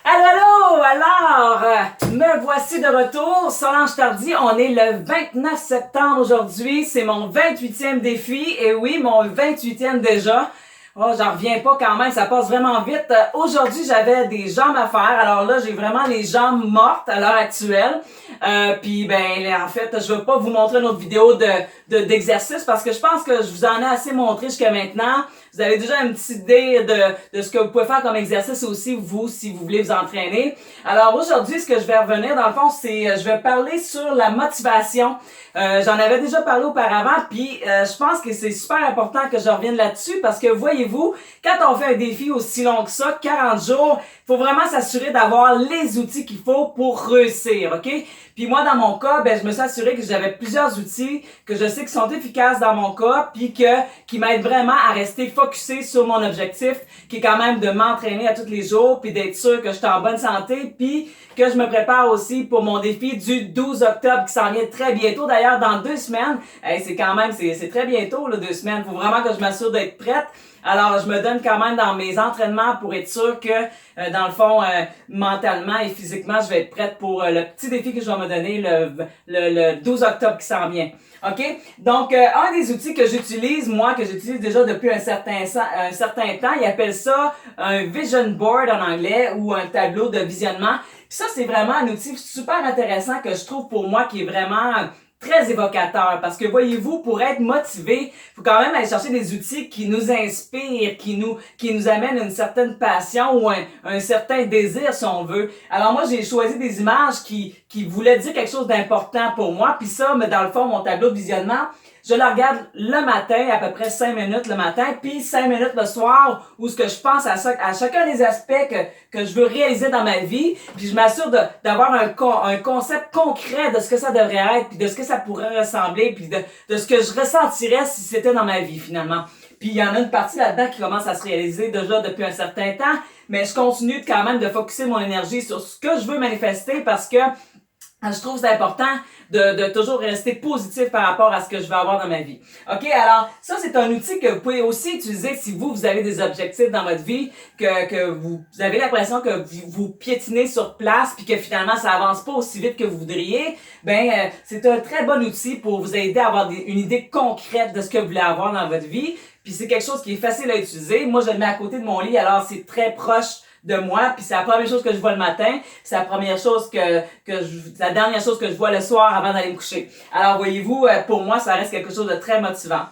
Allô, alors, me voici de retour. Solange Tardy, on est le 29 septembre aujourd'hui. C'est mon 28e défi. Et oui, mon 28e déjà. Oh, j'en reviens pas quand même, ça passe vraiment vite. Aujourd'hui, j'avais des jambes à faire. Alors là, j'ai vraiment les jambes mortes à l'heure actuelle. Puis ben, en fait, je vais pas vous montrer une autre vidéo d'exercice parce que je pense que je vous en ai assez montré jusqu'à maintenant. Vous avez déjà une petite idée de ce que vous pouvez faire comme exercice aussi, vous, si vous voulez vous entraîner. Alors aujourd'hui, ce que je vais revenir, dans le fond, c'est je vais parler sur la motivation. J'en avais déjà parlé auparavant, puis je pense que c'est super important que je revienne là-dessus parce que voyez-vous, quand on fait un défi aussi long que ça, 40 jours, il faut vraiment s'assurer d'avoir les outils qu'il faut pour réussir, OK? Puis moi, dans mon cas, ben, je me suis assuré que j'avais plusieurs outils que je sais qui sont efficaces dans mon cas, puis qui m'aident vraiment à rester focusé sur mon objectif, qui est quand même de m'entraîner à tous les jours, puis d'être sûr que je suis en bonne santé, puis que je me prépare aussi pour mon défi du 12 octobre qui s'en vient très bientôt. D'ailleurs, dans 2 semaines, c'est quand même, c'est très bientôt, là, 2 semaines. Faut vraiment que je m'assure d'être prête. Alors, je me donne quand même dans mes entraînements pour être sûr que, dans le fond, mentalement et physiquement, je vais être prête pour le petit défi que je vais me donner le 12 octobre qui s'en vient. OK? Donc, un des outils que j'utilise, moi, que j'utilise déjà depuis un certain temps, ils appellent ça un vision board en anglais ou un tableau de visionnement. Puis ça, c'est vraiment un outil super intéressant que je trouve pour moi qui est vraiment très évocateur parce que voyez-vous, pour être motivé, il faut quand même aller chercher des outils qui nous inspirent, qui nous amènent une certaine passion ou un certain désir si on veut. Alors moi, j'ai choisi des images qui voulaient dire quelque chose d'important pour moi, puis ça, mais dans le fond, mon tableau de visionnement, je le regarde le matin, à peu près 5 minutes le matin, puis 5 minutes le soir, où ce que je pense à chacun des aspects que je veux réaliser dans ma vie, puis je m'assure d'avoir un concept concret de ce que ça devrait être, puis de ce que ça pourrait ressembler, puis de ce que je ressentirais si c'était dans ma vie finalement. Puis il y en a une partie là-dedans qui commence à se réaliser déjà depuis un certain temps, mais je continue quand même de focusser mon énergie sur ce que je veux manifester parce que je trouve que c'est important de toujours rester positif par rapport à ce que je veux avoir dans ma vie. OK? Alors, ça, c'est un outil que vous pouvez aussi utiliser si vous avez des objectifs dans votre vie, que vous avez l'impression que vous piétinez sur place puis que finalement, ça avance pas aussi vite que vous voudriez. Ben, c'est un très bon outil pour vous aider à avoir une idée concrète de ce que vous voulez avoir dans votre vie. Puis c'est quelque chose qui est facile à utiliser. Moi, je le mets à côté de mon lit, alors c'est très proche de moi, puis c'est la première chose que je vois le matin, c'est la première chose la dernière chose que je vois le soir avant d'aller me coucher. Alors voyez-vous, pour moi, ça reste quelque chose de très motivant.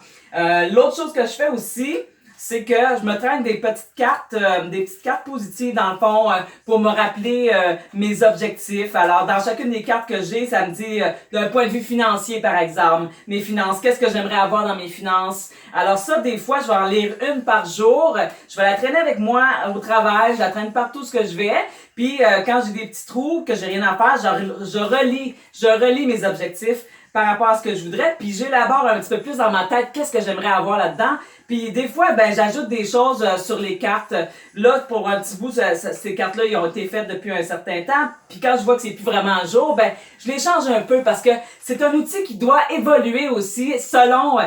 L'autre chose que je fais aussi, c'est que je me traîne des petites cartes positives dans le fond pour me rappeler mes objectifs. Alors dans chacune des cartes que j'ai, ça me dit d'un point de vue financier par exemple, mes finances, qu'est-ce que j'aimerais avoir dans mes finances. Alors ça, des fois, je vais en lire une par jour. Je vais la traîner avec moi au travail, je la traîne partout ce que je vais. Puis quand j'ai des petits trous, que j'ai rien à faire, je relis mes objectifs par rapport à ce que je voudrais, puis j'élabore un petit peu plus dans ma tête qu'est-ce que j'aimerais avoir là-dedans. Puis des fois, ben j'ajoute des choses sur les cartes. Là, pour un petit bout, ces cartes-là, ils ont été faites depuis un certain temps. Puis quand je vois que c'est plus vraiment à jour, ben je les change un peu parce que c'est un outil qui doit évoluer aussi selon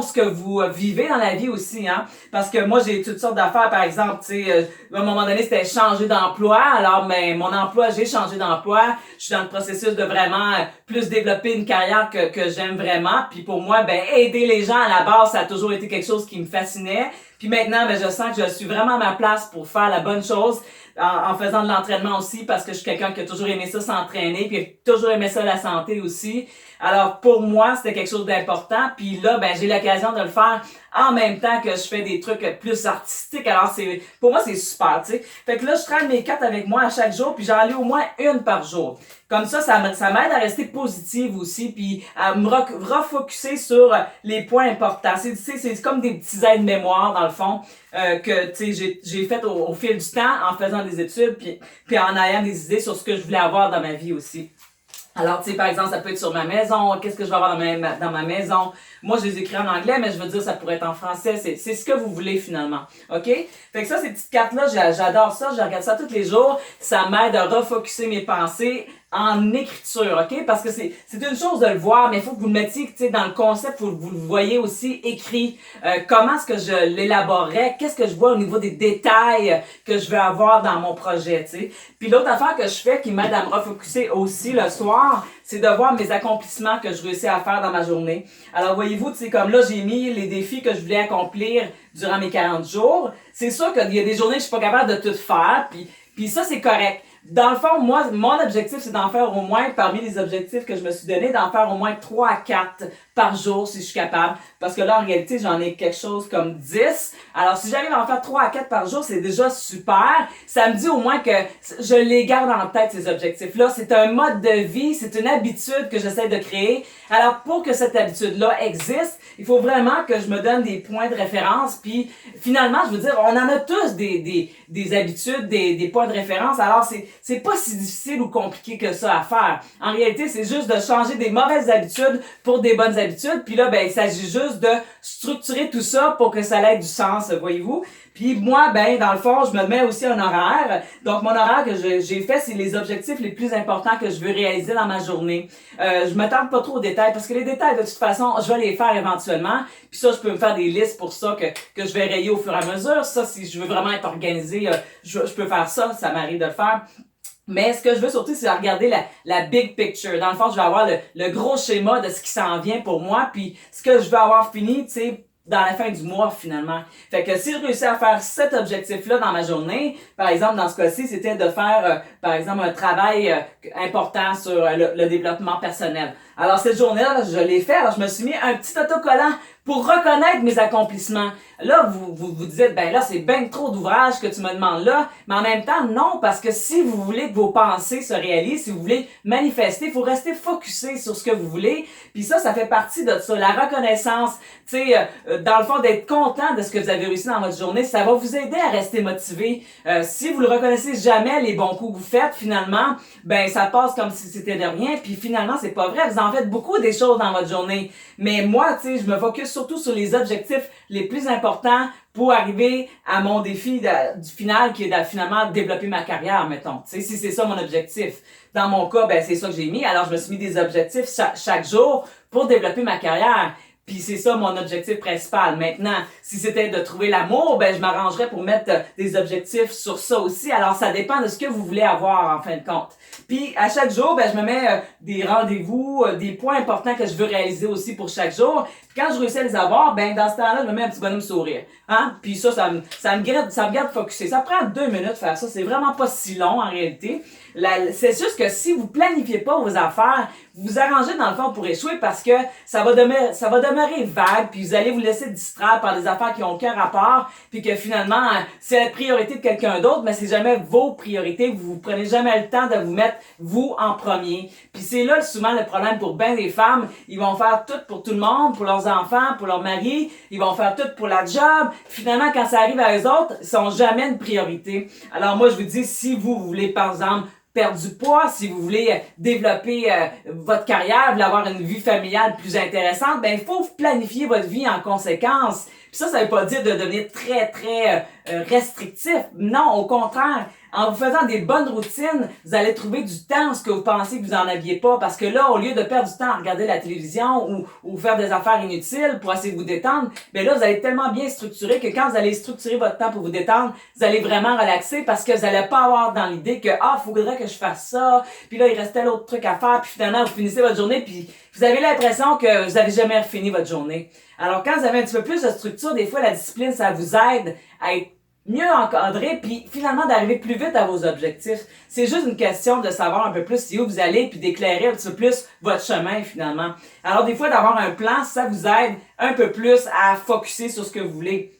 ce que vous vivez dans la vie aussi, hein. Parce que moi, j'ai toutes sortes d'affaires, par exemple, tu sais, à un moment donné, c'était changer d'emploi. Alors, ben mon emploi, j'ai changé d'emploi. Je suis dans le processus de vraiment plus développer une carrière que j'aime vraiment. Puis pour moi, ben aider les gens à la base, ça a toujours été quelque chose qui me fascinait. Puis maintenant, ben je sens que je suis vraiment à ma place pour faire la bonne chose en faisant de l'entraînement aussi parce que je suis quelqu'un qui a toujours aimé ça s'entraîner puis qui a toujours aimé ça la santé aussi. Alors pour moi, c'était quelque chose d'important. Puis là, ben j'ai l'occasion de le faire en même temps que je fais des trucs plus artistiques. Alors pour moi, c'est super, tu sais. Fait que là, je traîne mes cartes avec moi à chaque jour puis j'en lis au moins une par jour. Comme ça m'aide à rester positive aussi puis à me refocusser sur les points importants. C'est comme des petits aides-mémoires dans le fond que tu sais j'ai fait au fil du temps en faisant des études puis en ayant des idées sur ce que je voulais avoir dans ma vie aussi. Alors, tu sais, par exemple, ça peut être sur ma maison, qu'est-ce que je vais avoir dans ma maison. Moi, je les écris en anglais, mais je veux dire, ça pourrait être en français. C'est ce que vous voulez finalement. OK? Fait que ça, ces petites cartes-là, j'adore ça. Je regarde ça tous les jours. Ça m'aide à refocuser mes pensées en écriture, OK? Parce que c'est une chose de le voir, mais il faut que vous le mettiez, tu sais, dans le concept, faut que vous le voyez aussi écrit. Comment est-ce que je l'élaborerais? Qu'est-ce que je vois au niveau des détails que je veux avoir dans mon projet, tu sais? Puis l'autre affaire que je fais qui m'aide à me refocuser aussi le soir, c'est de voir mes accomplissements que je réussis à faire dans ma journée. Alors voyez-vous, tu sais, comme là, j'ai mis les défis que je voulais accomplir durant mes 40 jours. C'est sûr qu'il y a des journées que je suis pas capable de tout faire, puis ça, c'est correct. Dans le fond, moi, mon objectif, c'est d'en faire au moins, parmi les objectifs que je me suis donné, d'en faire au moins 3 à 4 par jour si je suis capable. Parce que là, en réalité, j'en ai quelque chose comme 10. Alors, si j'arrive à en faire 3 à 4 par jour, c'est déjà super. Ça me dit au moins que je les garde en tête, ces objectifs-là. C'est un mode de vie, c'est une habitude que j'essaie de créer. Alors, pour que cette habitude-là existe, il faut vraiment que je me donne des points de référence. Puis, finalement, je veux dire, on en a tous des habitudes, des points de référence. Alors, c'est pas si difficile ou compliqué que ça à faire. En réalité, c'est juste de changer des mauvaises habitudes pour des bonnes habitudes. Puis là, ben, il s'agit juste de structurer tout ça pour que ça ait du sens, voyez-vous. Puis moi, ben, dans le fond, je me mets aussi un horaire. Donc, mon horaire que j'ai fait, c'est les objectifs les plus importants que je veux réaliser dans ma journée. Je me tarde pas trop aux détails parce que les détails, de toute façon, je vais les faire éventuellement. Puis ça, je peux me faire des listes pour ça que je vais rayer au fur et à mesure. Ça, si je veux vraiment être organisé, je peux faire ça. Ça m'arrive de le faire. Mais ce que je veux surtout, c'est regarder la big picture. Dans le fond, je vais avoir le gros schéma de ce qui s'en vient pour moi, puis ce que je veux avoir fini, tu sais, dans la fin du mois, finalement. Fait que si je réussis à faire cet objectif-là dans ma journée, par exemple, dans ce cas-ci, c'était de faire, par exemple, un travail important sur le développement personnel. Alors, cette journée-là, je l'ai fait. Alors, je me suis mis un petit autocollant pour reconnaître mes accomplissements. Là, vous dites, ben là, c'est bien trop d'ouvrages que tu me demandes là. Mais en même temps, non, parce que si vous voulez que vos pensées se réalisent, si vous voulez manifester, il faut rester focusé sur ce que vous voulez. Puis ça fait partie de ça. La reconnaissance, tu sais, dans le fond, d'être content de ce que vous avez réussi dans votre journée, ça va vous aider à rester motivé. Si vous le reconnaissez jamais, les bons coups que vous faites, finalement, ben ça passe comme si c'était de rien. Puis finalement, c'est pas vrai. Vous en faites beaucoup des choses dans votre journée. Mais moi, tu sais, je me focus surtout sur les objectifs les plus importants pour arriver à mon défi du final qui est de finalement développer ma carrière, mettons. Tu sais, si c'est ça mon objectif. Dans mon cas, ben c'est ça que j'ai mis. Alors, je me suis mis des objectifs chaque jour pour développer ma carrière. Puis c'est ça mon objectif principal. Maintenant, si c'était de trouver l'amour, ben je m'arrangerais pour mettre des objectifs sur ça aussi. Alors ça dépend de ce que vous voulez avoir en fin de compte. Puis à chaque jour, ben je me mets des rendez-vous, des points importants que je veux réaliser aussi pour chaque jour. Puis quand je réussis à les avoir, ben dans ce temps-là, je me mets un petit bonhomme sourire. Hein? Puis ça me garde focusé. Ça prend 2 minutes de faire ça. C'est vraiment pas si long en réalité. C'est juste que si vous planifiez pas vos affaires, vous vous arrangez dans le fond pour échouer parce que ça va demeurer vague, puis vous allez vous laisser distraire par des affaires qui ont aucun rapport, puis que finalement, c'est la priorité de quelqu'un d'autre, mais c'est jamais vos priorités, vous prenez jamais le temps de vous mettre vous en premier. Puis c'est là souvent le problème pour bien des femmes, ils vont faire tout pour tout le monde, pour leurs enfants, pour leur mari, ils vont faire tout pour la job, finalement quand ça arrive à eux autres, ils sont jamais une priorité. Alors moi je vous dis, si vous voulez par exemple perdre du poids, si vous voulez développer votre carrière, vous voulez avoir une vie familiale plus intéressante, ben il faut planifier votre vie en conséquence. Puis ça veut pas dire de devenir très, très restrictif. Non, au contraire. En vous faisant des bonnes routines, vous allez trouver du temps ce que vous pensez que vous en aviez pas. Parce que là, au lieu de perdre du temps à regarder la télévision ou faire des affaires inutiles pour essayer de vous détendre, ben là, vous allez être tellement bien structuré que quand vous allez structurer votre temps pour vous détendre, vous allez vraiment relaxer parce que vous allez pas avoir dans l'idée que, faudrait que je fasse ça, puis là, il reste tel autre truc à faire, puis finalement, vous finissez votre journée, puis vous avez l'impression que vous avez jamais fini votre journée. Alors, quand vous avez un petit peu plus de structure, des fois, la discipline, ça vous aide à être mieux encadré, puis finalement d'arriver plus vite à vos objectifs. C'est juste une question de savoir un peu plus si où vous allez, puis d'éclairer un petit peu plus votre chemin finalement. Alors des fois, d'avoir un plan, ça vous aide un peu plus à focusser sur ce que vous voulez.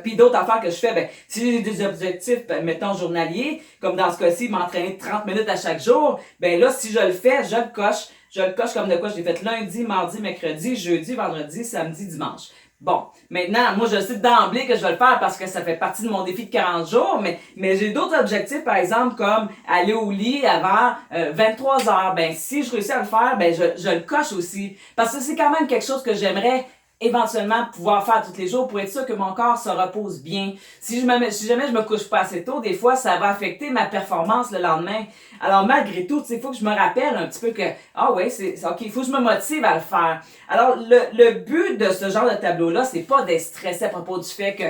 Puis d'autres affaires que je fais, ben si j'ai des objectifs, mettons journaliers, comme dans ce cas-ci, m'entraîner 30 minutes à chaque jour, ben là, si je le fais, je le coche. Je le coche comme de quoi je l'ai fait lundi, mardi, mercredi, jeudi, vendredi, samedi, dimanche. Bon, maintenant, moi, je sais d'emblée que je vais le faire parce que ça fait partie de mon défi de 40 jours, mais j'ai d'autres objectifs, par exemple, comme aller au lit avant 23 heures. Ben, si je réussis à le faire, ben, je le coche aussi. Parce que c'est quand même quelque chose que j'aimerais éventuellement pouvoir faire tous les jours pour être sûr que mon corps se repose bien. Si jamais je me couche pas assez tôt, des fois, ça va affecter ma performance le lendemain. Alors, malgré tout, il faut que je me rappelle un petit peu que, ah ouais, c'est ok, il faut que je me motive à le faire. Alors, le but de ce genre de tableau-là, c'est pas d'être stressé à propos du fait que,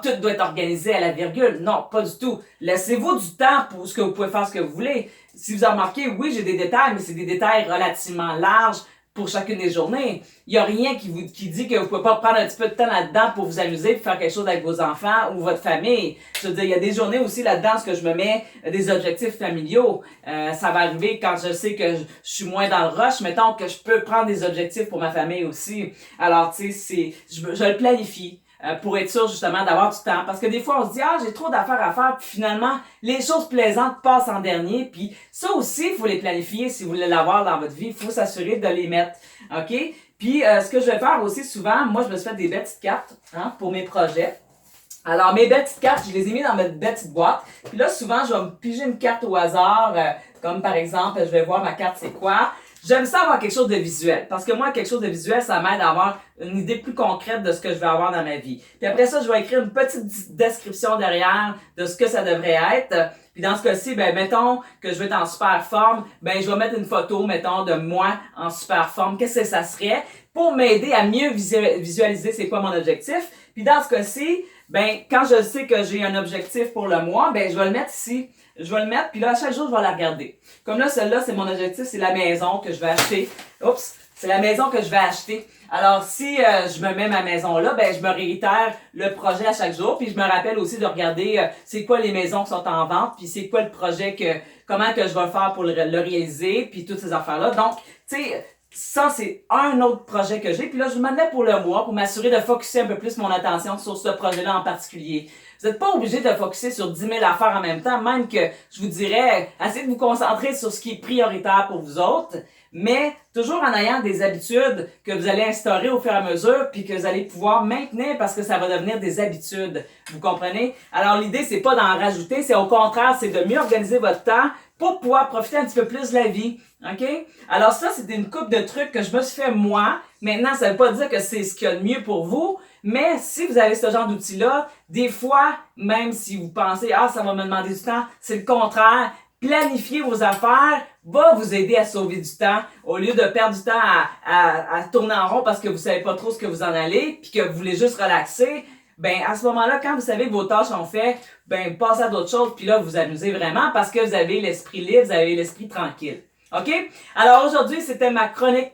tout doit être organisé à la virgule. Non, pas du tout. Laissez-vous du temps pour ce que vous pouvez faire ce que vous voulez. Si vous avez remarqué, oui, j'ai des détails, mais c'est des détails relativement larges pour chacune des journées. Il n'y a rien qui dit que vous pouvez pas prendre un petit peu de temps là-dedans pour vous amuser, pour faire quelque chose avec vos enfants ou votre famille. Je veux dire, il y a des journées aussi là-dedans où je me mets des objectifs familiaux. Ça va arriver quand je sais que je suis moins dans le rush, mettons que je peux prendre des objectifs pour ma famille aussi. Alors, tu sais, je le planifie. Pour être sûr justement d'avoir du temps. Parce que des fois, on se dit, j'ai trop d'affaires à faire, puis finalement, les choses plaisantes passent en dernier. Puis ça aussi, il faut les planifier si vous voulez l'avoir dans votre vie. Il faut s'assurer de les mettre. OK? Puis ce que je vais faire aussi souvent, moi, je me suis fait des belles petites cartes pour mes projets. Alors, mes belles petites cartes, je les ai mis dans ma belle petite boîte. Puis là, souvent, je vais me piger une carte au hasard. Comme par exemple, je vais voir ma carte, c'est quoi. J'aime ça avoir quelque chose de visuel. Parce que moi, quelque chose de visuel, ça m'aide à avoir une idée plus concrète de ce que je vais avoir dans ma vie. Puis après ça, je vais écrire une petite description derrière de ce que ça devrait être. Puis dans ce cas-ci, ben, mettons que je vais être en super forme, ben, je vais mettre une photo, mettons, de moi en super forme. Qu'est-ce que ça serait? Pour m'aider à mieux visualiser c'est quoi mon objectif. Puis dans ce cas-ci, ben, quand je sais que j'ai un objectif pour le mois, ben, je vais le mettre ici. Je vais le mettre, puis là, chaque jour, je vais la regarder. Comme là, celle-là, c'est mon objectif, c'est la maison que je vais acheter. Oups! C'est la maison que je vais acheter. Alors, si je me mets ma maison là, ben je me réitère le projet à chaque jour, puis je me rappelle aussi de regarder c'est quoi les maisons qui sont en vente, puis c'est quoi le projet comment que je vais faire pour le réaliser, puis toutes ces affaires-là. Donc, tu sais, ça, c'est un autre projet que j'ai. Puis là, je m'en mets pour le mois pour m'assurer de focusser un peu plus mon attention sur ce projet-là en particulier. Vous n'êtes pas obligé de focusser sur 10 000 affaires en même temps, même que je vous dirais, essayez de vous concentrer sur ce qui est prioritaire pour vous autres, mais toujours en ayant des habitudes que vous allez instaurer au fur et à mesure, puis que vous allez pouvoir maintenir parce que ça va devenir des habitudes. Vous comprenez? Alors l'idée, c'est pas d'en rajouter, c'est au contraire, c'est de mieux organiser votre temps pour pouvoir profiter un petit peu plus de la vie. OK? Alors ça, c'est une couple de trucs que je me suis fait moi. Maintenant, ça veut pas dire que c'est ce qu'il y a de mieux pour vous, mais si vous avez ce genre d'outils-là, des fois, même si vous pensez, ça va me demander du temps, c'est le contraire. Planifier vos affaires va vous aider à sauver du temps au lieu de perdre du temps à tourner en rond parce que vous savez pas trop ce que vous en allez puis que vous voulez juste relaxer. Ben, à ce moment-là, quand vous savez que vos tâches sont faites, ben, passez à d'autres choses puis là, vous amusez vraiment parce que vous avez l'esprit libre, vous avez l'esprit tranquille. OK? Alors aujourd'hui, c'était ma chronique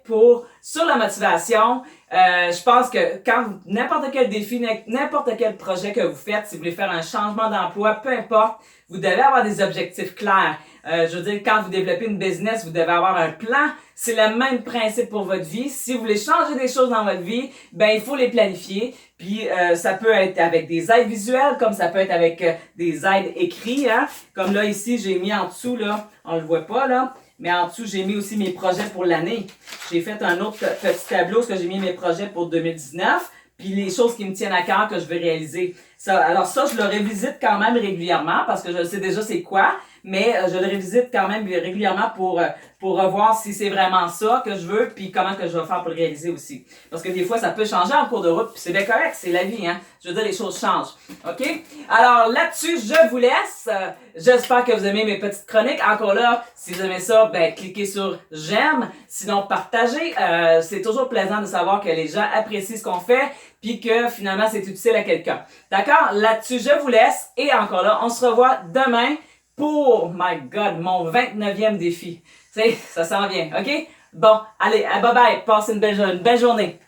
sur la motivation. Je pense que quand n'importe quel défi, n'importe quel projet que vous faites, si vous voulez faire un changement d'emploi, peu importe, vous devez avoir des objectifs clairs. Je veux dire, quand vous développez une business, vous devez avoir un plan. C'est le même principe pour votre vie. Si vous voulez changer des choses dans votre vie, ben il faut les planifier. Puis ça peut être avec des aides visuelles, comme ça peut être avec des aides écrites. Comme là ici, j'ai mis en dessous là, on le voit pas là. Mais en dessous, j'ai mis aussi mes projets pour l'année. J'ai fait un autre petit tableau où j'ai mis mes projets pour 2019, puis les choses qui me tiennent à cœur que je veux réaliser. Alors ça, je le revisite quand même régulièrement parce que je sais déjà c'est quoi, mais je le revisite quand même régulièrement pour revoir si c'est vraiment ça que je veux, puis comment que je vais faire pour le réaliser aussi. Parce que des fois, ça peut changer en cours de route, puis c'est bien correct, c'est la vie, hein. Je veux dire, les choses changent. OK? Alors là-dessus, je vous laisse. J'espère que vous aimez mes petites chroniques. Encore là, si vous aimez ça, ben cliquez sur j'aime. Sinon, partagez. C'est toujours plaisant de savoir que les gens apprécient ce qu'on fait, puis que finalement, c'est utile à quelqu'un. D'accord? Là-dessus, je vous laisse. Et encore là, on se revoit demain pour, my God, mon 29e défi. Tu sais, ça s'en vient, OK? Bon, allez, bye bye, passez une belle journée.